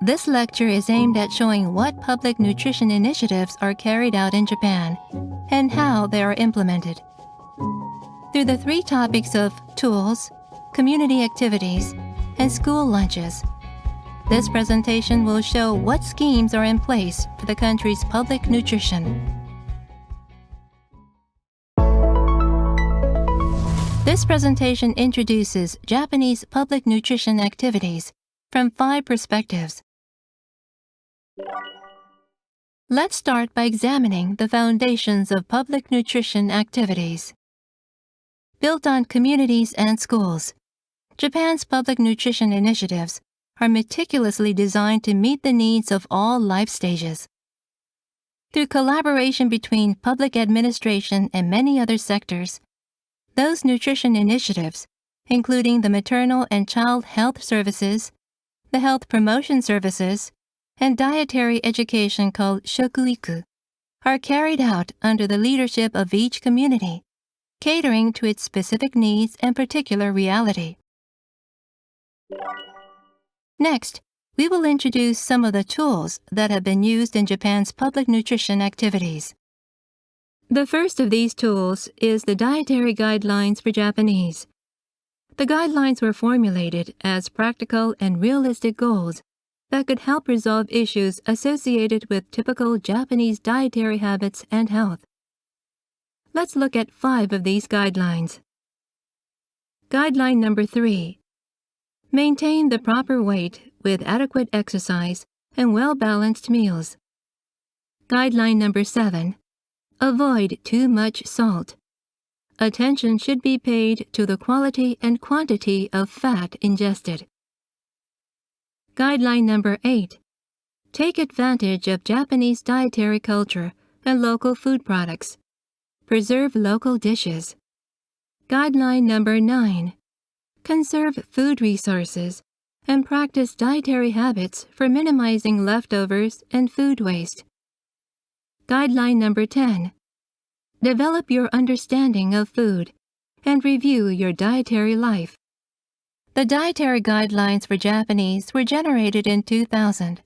This lecture is aimed at showing what public nutrition initiatives are carried out in Japan and how they are implemented. Through the three topics of tools, community activities, and school lunches, this presentation will show what schemes are in place for the country's public nutrition. This presentation introduces Japanese public nutrition activities from 5 perspectives. Let's start by examining the foundations of public nutrition activities. Built on communities and schools, Japan's public nutrition initiatives are meticulously designed to meet the needs of all life stages. Through collaboration between public administration and many other sectors, those nutrition initiatives, including the maternal and child health services, the health promotion services, and dietary education called Shokuiku, are carried out under the leadership of each community, catering to its specific needs and particular reality. Next, we will introduce some of the tools that have been used in Japan's public nutrition activities. The first of these tools is the Dietary Guidelines for Japanese. The guidelines were formulated as practical and realistic goals that could help resolve issues associated with typical Japanese dietary habits and health. Let's look at 5 of these guidelines. Guideline number 3. Maintain the proper weight with adequate exercise and well-balanced meals. Guideline number 7. Avoid too much salt. Attention should be paid to the quality and quantity of fat ingested. Guideline number 8. Take advantage of Japanese dietary culture and local food products. Preserve local dishes. Guideline number 9. Conserve food resources and practice dietary habits for minimizing leftovers and food waste. Guideline number 10. Develop your understanding of food and review your dietary life. The dietary guidelines for Japanese were generated in 2000,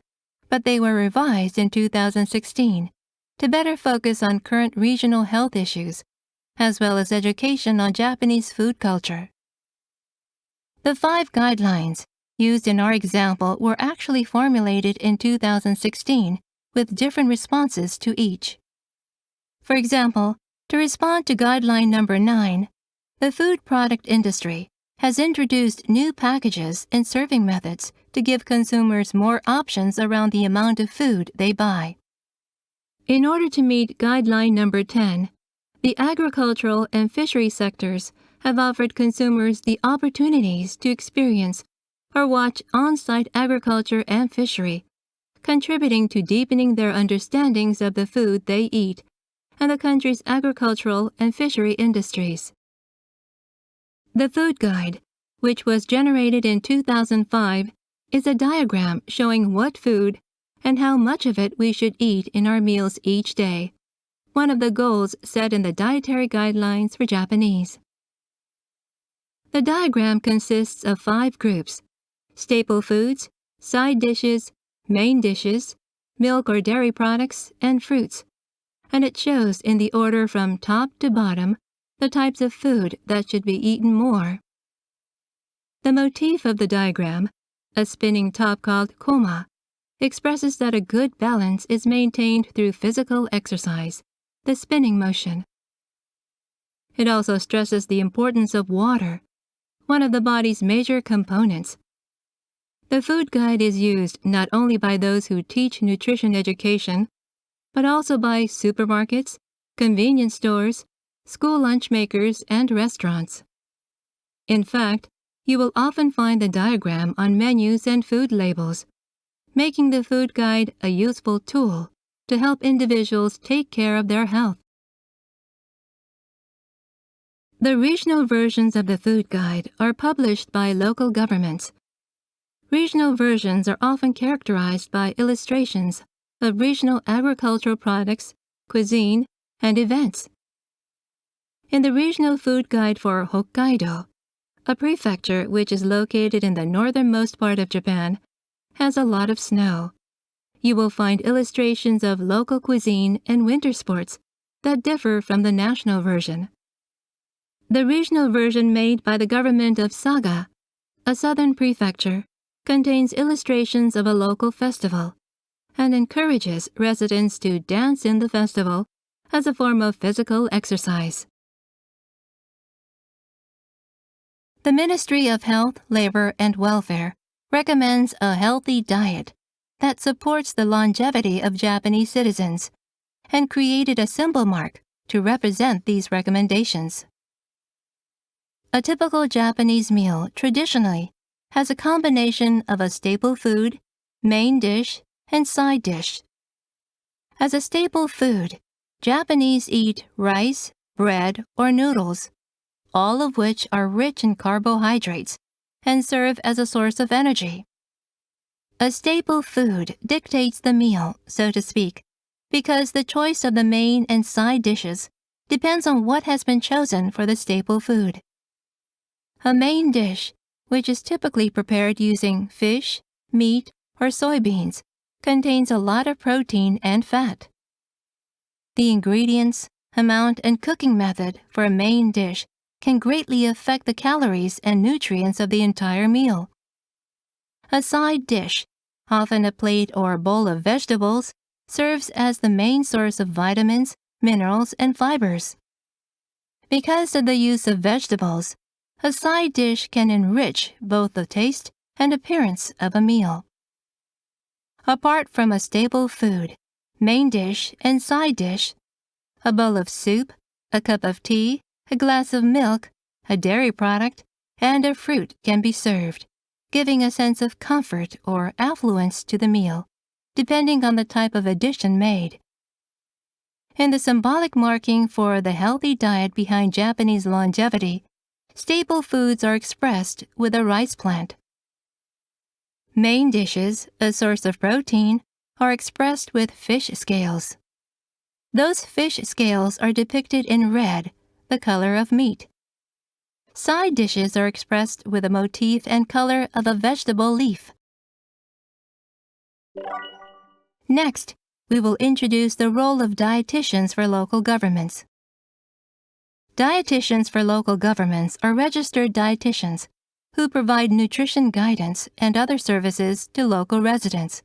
but they were revised in 2016 to better focus on current regional health issues, as well as education on Japanese food culture. The 5 guidelines used in our example were actually formulated in 2016 with different responses to each. For example, to respond to guideline number 9, the food product industry has introduced new packages and serving methods to give consumers more options around the amount of food they buy. In order to meet guideline number 10, the agricultural and fishery sectors have offered consumers the opportunities to experience or watch on-site agriculture and fishery, contributing to deepening their understandings of the food they eat and the country's agricultural and fishery industries. The Food Guide, which was generated in 2005, is a diagram showing what food and how much of it we should eat in our meals each day, one of the goals set in the Dietary Guidelines for Japanese. The diagram consists of 5 groups: staple foods, side dishes, main dishes, milk or dairy products, and fruits, and it shows in the order from top to bottom the types of food that should be eaten more. The motif of the diagram, a spinning top called koma, expresses that a good balance is maintained through physical exercise, the spinning motion. It also stresses the importance of water, one of the body's major components. The food guide is used not only by those who teach nutrition education, but also by supermarkets, convenience stores, school lunch makers, and restaurants. In fact, you will often find the diagram on menus and food labels, making the food guide a useful tool to help individuals take care of their health. The regional versions of the food guide are published by local governments. Regional versions are often characterized by illustrations of regional agricultural products, cuisine, and events. In the Regional Food Guide for Hokkaido, a prefecture which is located in the northernmost part of Japan, has a lot of snow. You will find illustrations of local cuisine and winter sports that differ from the national version. The regional version made by the government of Saga, a southern prefecture, contains illustrations of a local festival and encourages residents to dance in the festival as a form of physical exercise. The Ministry of Health, Labor, and Welfare recommends a healthy diet that supports the longevity of Japanese citizens and created a symbol mark to represent these recommendations. A typical Japanese meal traditionally has a combination of a staple food, main dish, and side dish. As a staple food, Japanese eat rice, bread, or noodles, all of which are rich in carbohydrates and serve as a source of energy. A staple food dictates the meal, so to speak, because the choice of the main and side dishes depends on what has been chosen for the staple food. A main dish, which is typically prepared using fish, meat, or soybeans, contains a lot of protein and fat. The ingredients, amount, and cooking method for a main dish can greatly affect the calories and nutrients of the entire meal. A side dish, often a plate or bowl of vegetables, serves as the main source of vitamins, minerals, and fibers. Because of the use of vegetables, a side dish can enrich both the taste and appearance of a meal. Apart from a staple food, main dish, and side dish, a bowl of soup, a cup of tea, a glass of milk, a dairy product, and a fruit can be served, giving a sense of comfort or affluence to the meal, depending on the type of addition made. In the symbolic marking for the healthy diet behind Japanese longevity, staple foods are expressed with a rice plant. Main dishes, a source of protein, are expressed with fish scales. Those fish scales are depicted in red, the color of meat. Side dishes are expressed with a motif and color of a vegetable leaf. Next, we will introduce the role of dietitians for local governments. Dietitians for local governments are registered dietitians who provide nutrition guidance and other services to local residents.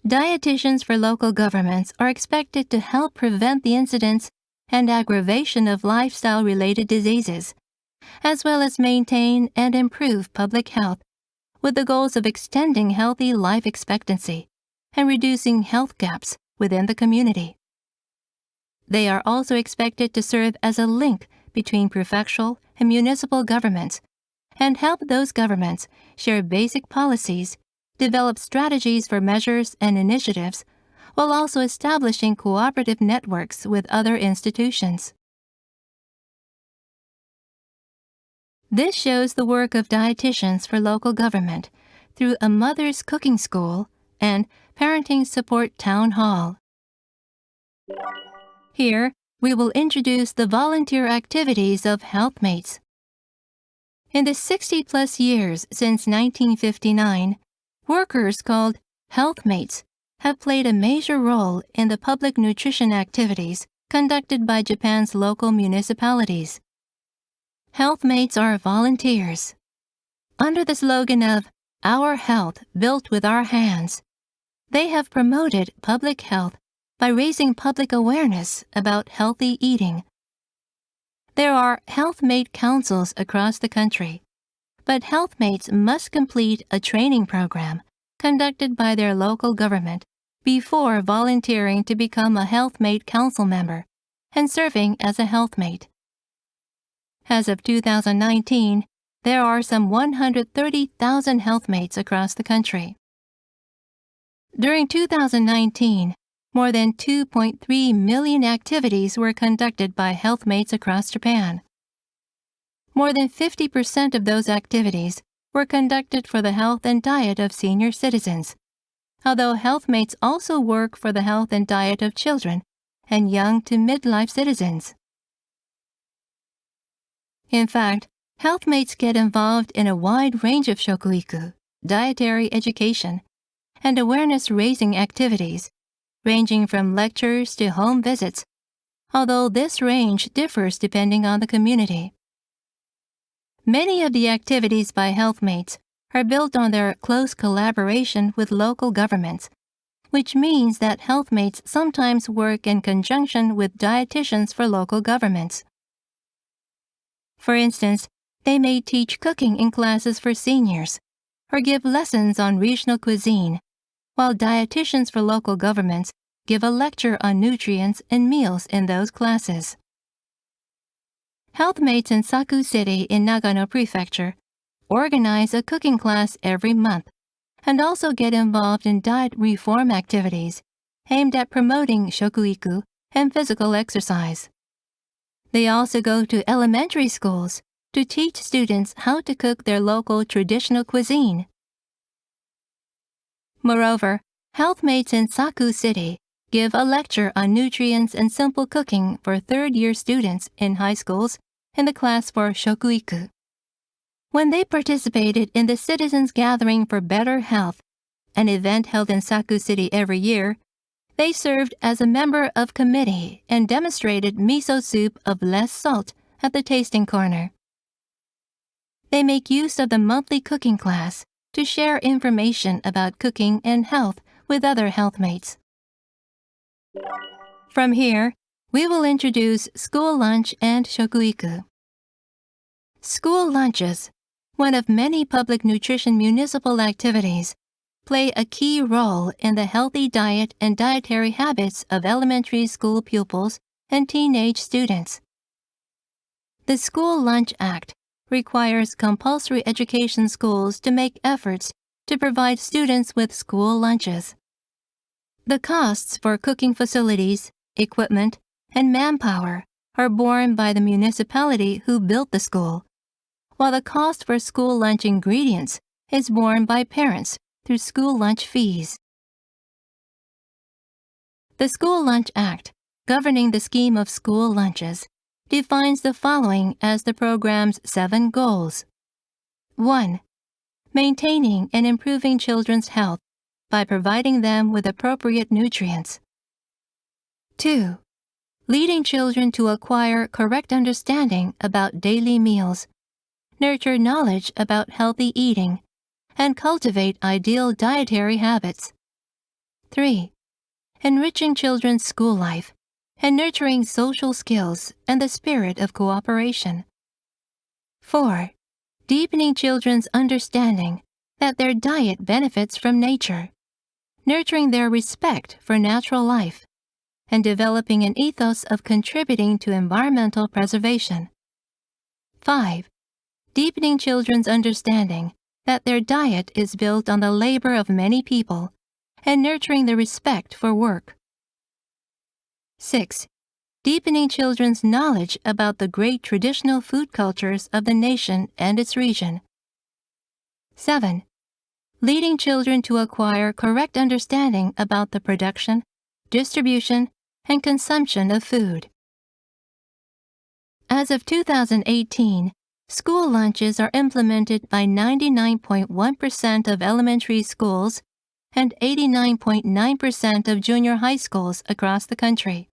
Dietitians for local governments are expected to help prevent the incidence and aggravation of lifestyle-related diseases, as well as maintain and improve public health with the goals of extending healthy life expectancy and reducing health gaps within the community. They are also expected to serve as a link between prefectural and municipal governments and help those governments share basic policies, develop strategies for measures and initiatives, while also establishing cooperative networks with other institutions. This shows the work of dietitians for local government through a mother's cooking school and parenting support town hall. Here, we will introduce the volunteer activities of healthmates. In the 60-plus years since 1959, workers called healthmates have played a major role in the public nutrition activities conducted by Japan's local municipalities. Healthmates are volunteers. Under the slogan of "Our Health Built with Our Hands," they have promoted public health by raising public awareness about healthy eating. There are healthmate councils across the country, but healthmates must complete a training program conducted by their local government before volunteering to become a healthmate council member and serving as a healthmate. As of 2019, there are some 130,000 healthmates across the country. During 2019, more than 2.3 million activities were conducted by healthmates across Japan. More than 50% of those activities were conducted for the health and diet of senior citizens, although healthmates also work for the health and diet of children and young to midlife citizens. In fact, Healthmates get involved in a wide range of Shokuiku, dietary education, and awareness-raising activities, ranging from lectures to home visits, although this range differs depending on the community. Many of the activities by Healthmates are built on their close collaboration with local governments, which means that Healthmates sometimes work in conjunction with dietitians for local governments. For instance, they may teach cooking in classes for seniors, or give lessons on regional cuisine, while dietitians for local governments give a lecture on nutrients and meals in those classes. Healthmates in Saku City in Nagano Prefecture organize a cooking class every month and also get involved in diet reform activities aimed at promoting shokuiku and physical exercise. They also go to elementary schools to teach students how to cook their local traditional cuisine. Moreover, Healthmates in Saku City give a lecture on nutrients and simple cooking for third-year students in high schools in the class for Shokuiku. When they participated in the Citizens Gathering for Better Health, an event held in Saku City every year, they served as a member of committee and demonstrated miso soup of less salt at the tasting corner. They make use of the monthly cooking class to share information about cooking and health with other Healthmates. From here, we will introduce school lunch and shokuiku. School lunches, one of many public nutrition municipal activities, play a key role in the healthy diet and dietary habits of elementary school pupils and teenage students. The School Lunch Act requires compulsory education schools to make efforts to provide students with school lunches. The costs for cooking facilities, equipment, and manpower are borne by the municipality who built the school, while the cost for school lunch ingredients is borne by parents through school lunch fees. The School Lunch Act, governing the scheme of school lunches, defines the following as the program's 7 goals. 1. Maintaining and improving children's health by providing them with appropriate nutrients. 2. Leading children to acquire correct understanding about daily meals, nurture knowledge about healthy eating, and cultivate ideal dietary habits. 3. Enriching children's school life and nurturing social skills and the spirit of cooperation. 4. Deepening children's understanding that their diet benefits from nature, nurturing their respect for natural life, and developing an ethos of contributing to environmental preservation. 5. Deepening children's understanding that their diet is built on the labor of many people and nurturing the respect for work. 6. Deepening children's knowledge about the great traditional food cultures of the nation and its region. 7. Leading children to acquire correct understanding about the production, distribution, and consumption of food. As of 2018, school lunches are implemented by 99.1% of elementary schools and 89.9% of junior high schools across the country.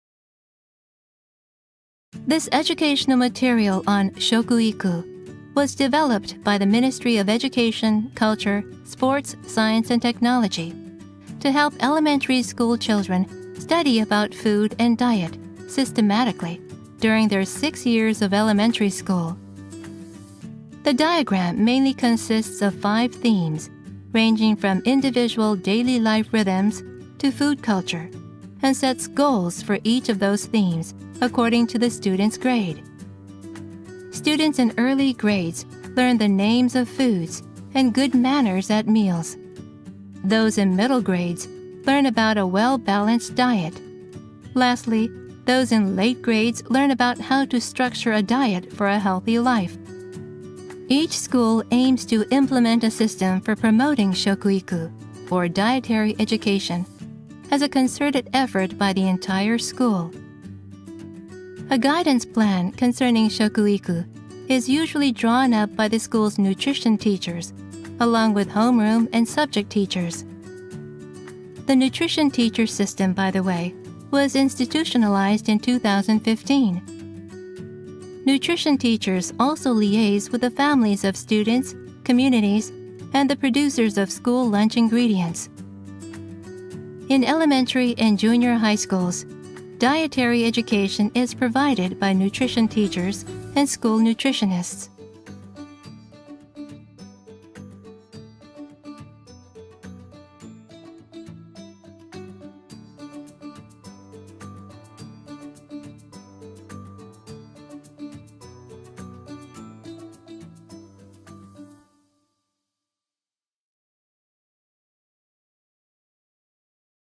This educational material on Shokuiku was developed by the Ministry of Education, Culture, Sports, Science and Technology to help elementary school children study about food and diet systematically during their 6 years of elementary school. The diagram mainly consists of 5 themes, ranging from individual daily life rhythms to food culture, and sets goals for each of those themes according to the student's grade. Students in early grades learn the names of foods and good manners at meals. Those in middle grades learn about a well-balanced diet. Lastly, those in late grades learn about how to structure a diet for a healthy life. Each school aims to implement a system for promoting shokuiku, or dietary education, as a concerted effort by the entire school. A guidance plan concerning shokuiku is usually drawn up by the school's nutrition teachers, along with homeroom and subject teachers. The nutrition teacher system, by the way, was institutionalized in 2015. Nutrition teachers also liaise with the families of students, communities, and the producers of school lunch ingredients. In elementary and junior high schools, dietary education is provided by nutrition teachers and school nutritionists.